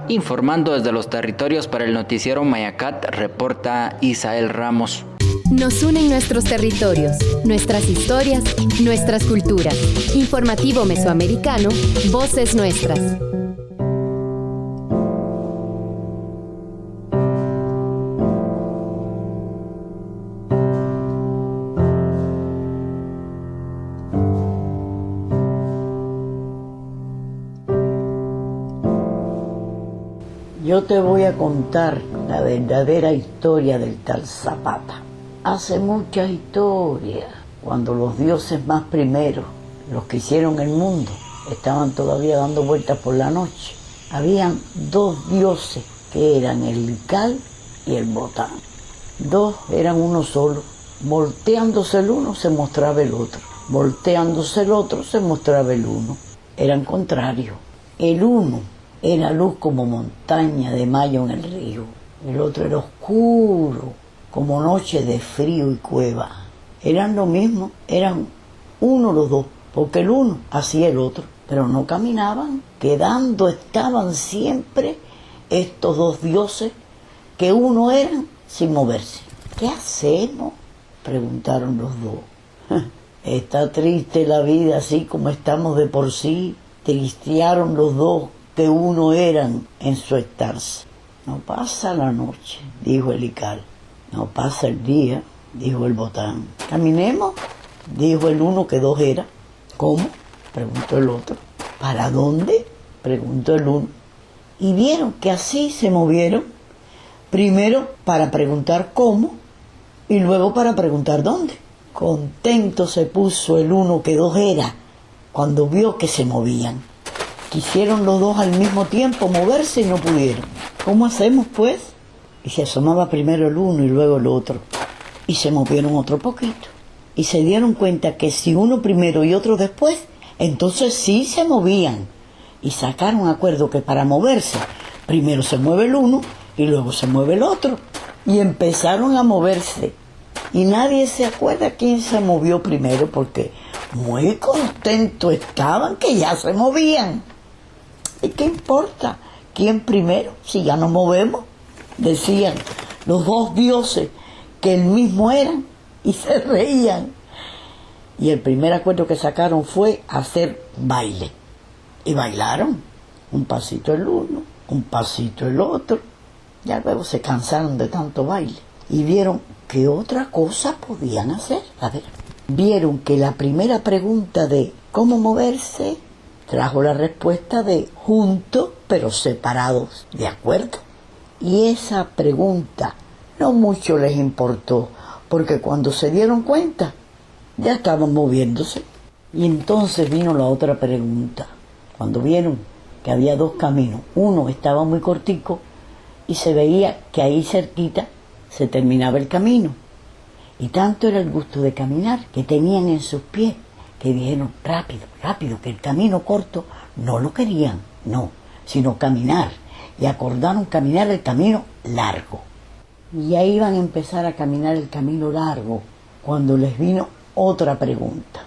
Speaker 7: Informando desde los territorios para el noticiero Mayacat, reporta Isael Ramos.
Speaker 1: Nos unen nuestros territorios, nuestras historias, nuestras culturas. Informativo Mesoamericano, Voces Nuestras.
Speaker 25: Yo te voy a contar la verdadera historia del tal Zapata. Hace mucha historia, cuando los dioses más primeros, los que hicieron el mundo, estaban todavía dando vueltas por la noche. Habían dos dioses que eran el Ical y el Botán. Dos eran uno solo. Volteándose el uno se mostraba el otro. Volteándose el otro se mostraba el uno. Eran contrarios. El uno era luz como montaña de mayo en el río. El otro era oscuro como noche de frío y cueva. eran lo mismo, eran uno los dos, porque el uno hacía el otro, pero no caminaban, quedando estaban siempre estos dos dioses que uno eran sin moverse. ¿Qué hacemos?, preguntaron los dos. Está triste la vida así como estamos de por sí, tristearon los dos que uno eran en su estarse. No pasa la noche, dijo el Ical. No pasa el día, dijo el Botán. Caminemos, dijo el uno que dos era. ¿Cómo?, preguntó el otro. ¿Para dónde?, preguntó el uno. Y vieron que así se movieron, primero para preguntar cómo y luego para preguntar dónde. Contento se puso el uno que dos era cuando vio que se movían. Quisieron los dos al mismo tiempo moverse y no pudieron. ¿Cómo hacemos, pues? Y se asomaba primero el uno y luego el otro. Y se movieron otro poquito. Y se dieron cuenta que si uno primero y otro después, entonces sí se movían. Y sacaron acuerdo que para moverse, primero se mueve el uno y luego se mueve el otro. Y empezaron a moverse. Y nadie se acuerda quién se movió primero, porque muy contentos estaban que ya se movían. ¿Y qué importa quién primero si ya nos movemos?, decían los dos dioses que el mismo eran, y se reían. Y el primer acuerdo que sacaron fue hacer baile. Y bailaron, un pasito el uno, un pasito el otro. Ya luego se cansaron de tanto baile y vieron que otra cosa podían hacer. A ver, vieron que la primera pregunta de cómo moverse trajo la respuesta de juntos pero separados, ¿de acuerdo? Y esa pregunta no mucho les importó, porque cuando se dieron cuenta ya estaban moviéndose. Y entonces vino la otra pregunta. Cuando vieron que había dos caminos, uno estaba muy cortico y se veía que ahí cerquita se terminaba el camino. Y tanto era el gusto de caminar que tenían en sus pies que dijeron rápido, rápido, que el camino corto no lo querían, no, sino caminar. Y acordaron caminar el camino largo. Y ahí iban a empezar a caminar el camino largo cuando les vino otra pregunta.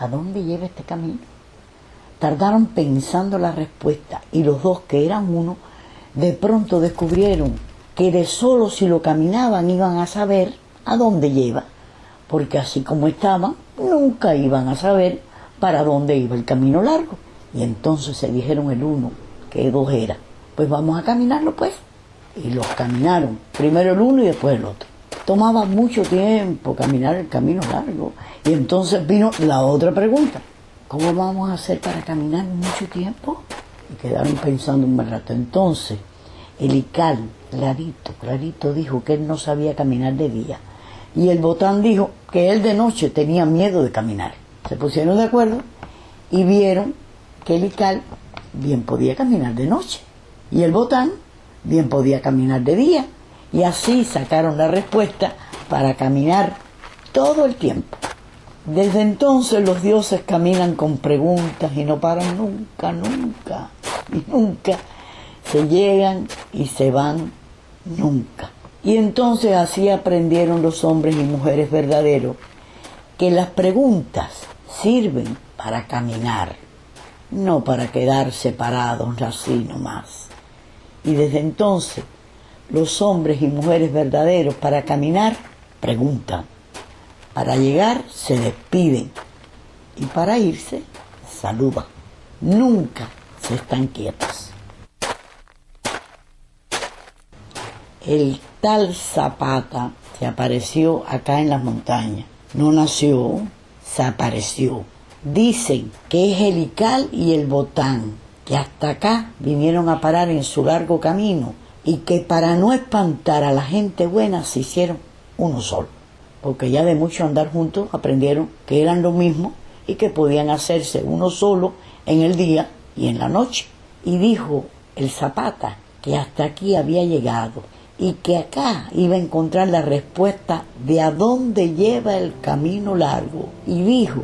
Speaker 25: ¿A dónde lleva este camino? Tardaron pensando la respuesta y los dos, que eran uno, de pronto descubrieron que de solo si lo caminaban iban a saber a dónde lleva, porque así como estaban, nunca iban a saber para dónde iba el camino largo. Y entonces se dijeron el uno que dos era, pues vamos a caminarlo pues. Y los caminaron, primero el uno y después el otro. Tomaba mucho tiempo caminar el camino largo. Y entonces vino la otra pregunta: ¿cómo vamos a hacer para caminar mucho tiempo? Y quedaron pensando un buen rato. Entonces el Ical, clarito dijo que él no sabía caminar de día. Y el Botán dijo que él de noche tenía miedo de caminar. Se pusieron de acuerdo y vieron que el Ical bien podía caminar de noche y el Botán bien podía caminar de día. Y así sacaron la respuesta para caminar todo el tiempo. Desde entonces los dioses caminan con preguntas y no paran nunca. Se llegan y se van nunca. Y entonces así aprendieron los hombres y mujeres verdaderos que las preguntas sirven para caminar, no para quedar separados así nomás. Y desde entonces los hombres y mujeres verdaderos para caminar preguntan, para llegar se despiden y para irse saludan. Nunca se están quietos. El tal Zapata se apareció acá en las montañas. No nació, se apareció. Dicen que es el Ical y el Botán, que hasta acá vinieron a parar en su largo camino y que para no espantar a la gente buena se hicieron uno solo. Porque ya de mucho andar juntos aprendieron que eran lo mismo y que podían hacerse uno solo en el día y en la noche. Y dijo el Zapata que hasta aquí había llegado y que acá iba a encontrar la respuesta de a dónde lleva el camino largo. Y dijo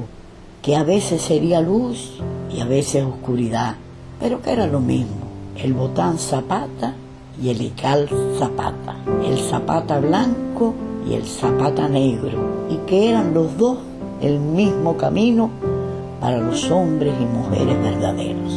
Speaker 25: que a veces sería luz y a veces oscuridad, pero que era lo mismo, el Botán Zapata y el Ical Zapata, el Zapata blanco y el Zapata negro, y que eran los dos el mismo camino para los hombres y mujeres verdaderos.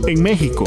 Speaker 2: En México,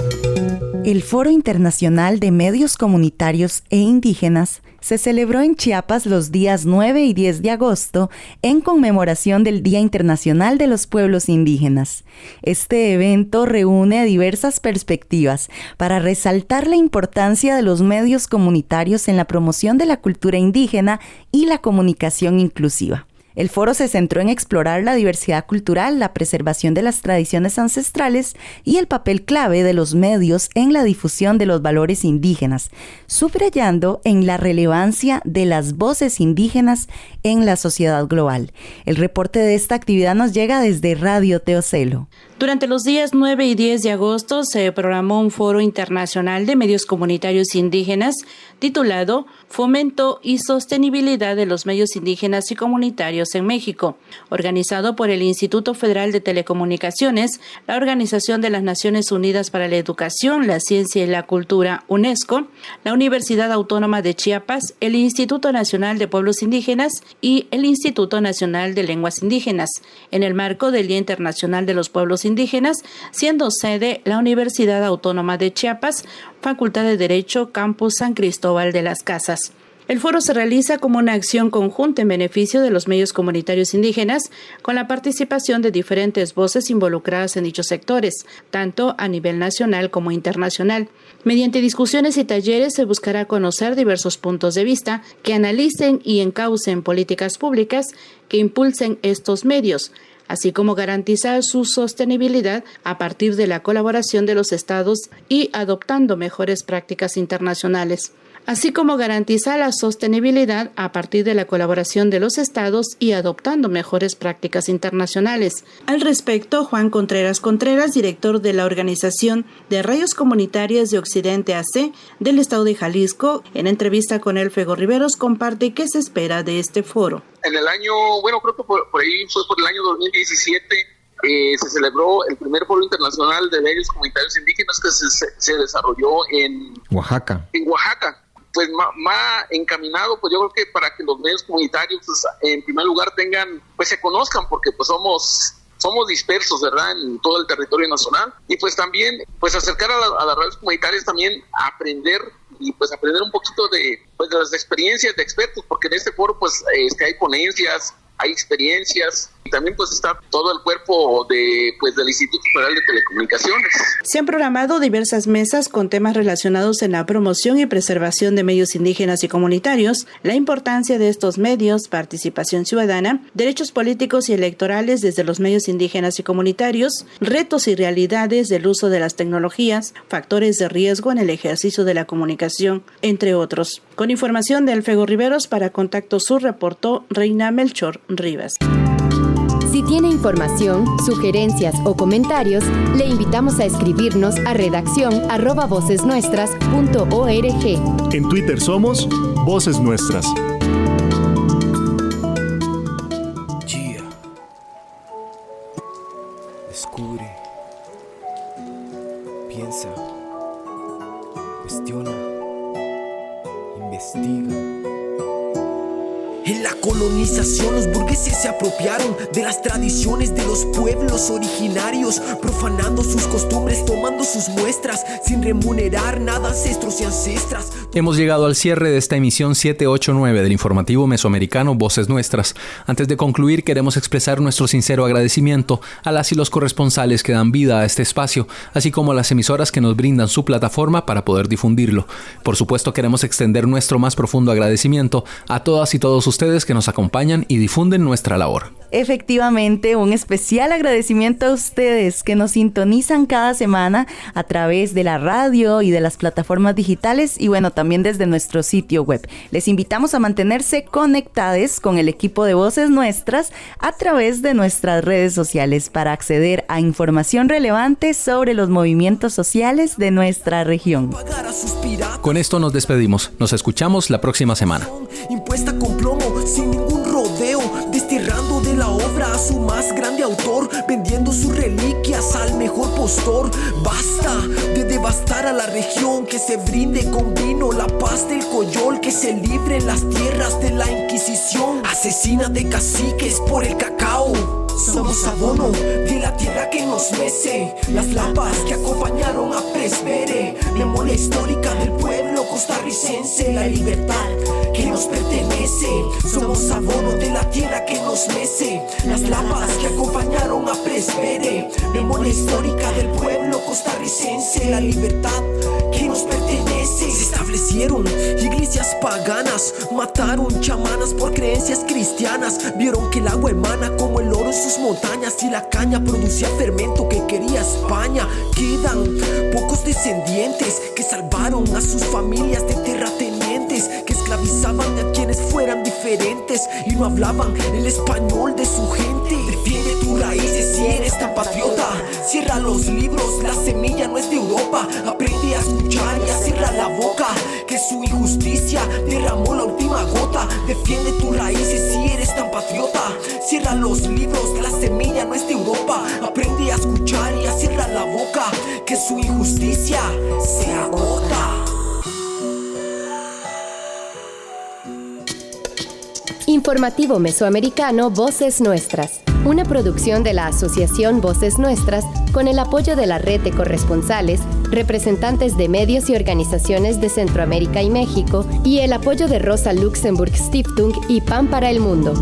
Speaker 4: el Foro Internacional de Medios Comunitarios e Indígenas se celebró en Chiapas los días 9 y 10 de agosto en conmemoración del Día Internacional de los Pueblos Indígenas. Este evento reúne diversas perspectivas para resaltar la importancia de los medios comunitarios en la promoción de la cultura indígena y la comunicación inclusiva. El foro se centró en explorar la diversidad cultural, la preservación de las tradiciones ancestrales y el papel clave de los medios en la difusión de los valores indígenas, subrayando en la relevancia de las voces indígenas en la sociedad global. El reporte de esta actividad nos llega desde Radio Teocelo.
Speaker 9: Durante los días 9 y 10 de agosto se programó un foro internacional de medios comunitarios indígenas titulado Fomento y Sostenibilidad de los Medios Indígenas y Comunitarios en México, organizado por el Instituto Federal de Telecomunicaciones, la Organización de las Naciones Unidas para la Educación, la Ciencia y la Cultura, UNESCO, la Universidad Autónoma de Chiapas, el Instituto Nacional de Pueblos Indígenas y el Instituto Nacional de Lenguas Indígenas, en el marco del Día Internacional de los Pueblos Indígenas, siendo sede la Universidad Autónoma de Chiapas, Facultad de Derecho, Campus San Cristóbal de las Casas. El foro se realiza como una acción conjunta en beneficio de los medios comunitarios indígenas, con la participación de diferentes voces involucradas en dichos sectores, tanto a nivel nacional como internacional. Mediante discusiones y talleres se buscará conocer diversos puntos de vista que analicen y encaucen políticas públicas que impulsen estos medios, así como garantizar su sostenibilidad a partir de la colaboración de los estados y adoptando mejores prácticas internacionales, así como garantizar la sostenibilidad a partir de la colaboración de los estados y adoptando mejores prácticas internacionales. Al respecto, Juan Contreras, director de la Organización de Radios Comunitarias de Occidente AC del Estado de Jalisco, en entrevista con El Fego Riveros, comparte qué se espera de este foro.
Speaker 10: En el año, creo que por ahí fue por el año 2017, se celebró el primer foro internacional de medios comunitarios indígenas que se desarrolló en Oaxaca. Pues más encaminado, pues yo creo que para que los medios comunitarios, pues, en primer lugar se conozcan, porque pues somos dispersos, ¿verdad?, en todo el territorio nacional, y pues también pues acercar a las radios comunitarias también a aprender un poquito de las experiencias de expertos, porque en este foro pues hay ponencias, hay experiencias, y también pues está todo el cuerpo del Instituto Federal de Telecomunicaciones.
Speaker 9: Se han programado diversas mesas con temas relacionados en la promoción y preservación de medios indígenas y comunitarios, la importancia de estos medios, participación ciudadana, derechos políticos y electorales desde los medios indígenas y comunitarios, retos y realidades del uso de las tecnologías, factores de riesgo en el ejercicio de la comunicación, entre otros. Con información de El Fego Riveros, para Contacto Sur reportó Reina Melchor Rivas.
Speaker 1: Si tiene información, sugerencias o comentarios, le invitamos a escribirnos a redacción@vocesnuestras.org.
Speaker 2: En Twitter somos Voces Nuestras.
Speaker 11: Gia. Descubre. Piensa. investiga. En la colonización los burgueses se apropiaron de las tradiciones de los pueblos originarios, profanando sus costumbres, tomando sus muestras, sin remunerar nada a ancestros y ancestras.
Speaker 3: Hemos llegado al cierre de esta emisión 789 del informativo mesoamericano Voces Nuestras. Antes de concluir, queremos expresar nuestro sincero agradecimiento a las y los corresponsales que dan vida a este espacio, así como a las emisoras que nos brindan su plataforma para poder difundirlo. Por supuesto, queremos extender nuestro más profundo agradecimiento a todas y todos ustedes que nos acompañan y difunden nuestra labor.
Speaker 4: Efectivamente, un especial agradecimiento a ustedes que nos sintonizan cada semana a través de la radio y de las plataformas digitales y bueno, también desde nuestro sitio web. Les invitamos a mantenerse conectados con el equipo de Voces Nuestras a través de nuestras redes sociales para acceder a información relevante sobre los movimientos sociales de nuestra región.
Speaker 3: Con esto nos despedimos. Nos escuchamos la próxima semana.
Speaker 11: Impuesta con plomo, sin ningún rodeo, desterrando de la obra a su más grande autor, vendiendo sus reliquias al mejor postor. Basta de devastar a la región, que se brinde con vino la paz del coyol, que se libren las tierras de la Inquisición. Asesina de caciques por el cacao. Somos abono de la tierra que nos mece, las lapas que acompañaron a Presbere, memoria histórica del pueblo costarricense, la libertad que nos pertenece. Somos abono de la tierra que nos mece, las lapas que acompañaron a Presbere, memoria histórica del pueblo costarricense, la libertad que nos pertenece. Se establecieron iglesias paganas, mataron chamanas por creencias cristianas, vieron que el agua emana como el oro en sus montañas y la caña producía fermento que quería España. Quedan pocos descendientes que salvaron a sus familias de terratenientes, que esclavizaban a quienes fueran diferentes y no hablaban el español de su gente. Defiende tus raíces si eres tan patriota, cierra los libros, la semilla no es de Europa, aprende a escuchar y a cerrar la boca, que su injusticia derramó la última gota. Defiende tus raíces si eres tan patriota, cierra los libros, la semilla no es de Europa, aprende a escuchar y a cerrar la boca, que su injusticia se agota.
Speaker 1: Informativo Mesoamericano Voces Nuestras, una producción de la Asociación Voces Nuestras con el apoyo de la red de corresponsales, representantes de medios y organizaciones de Centroamérica y México y el apoyo de Rosa Luxemburg Stiftung y Pan para el Mundo.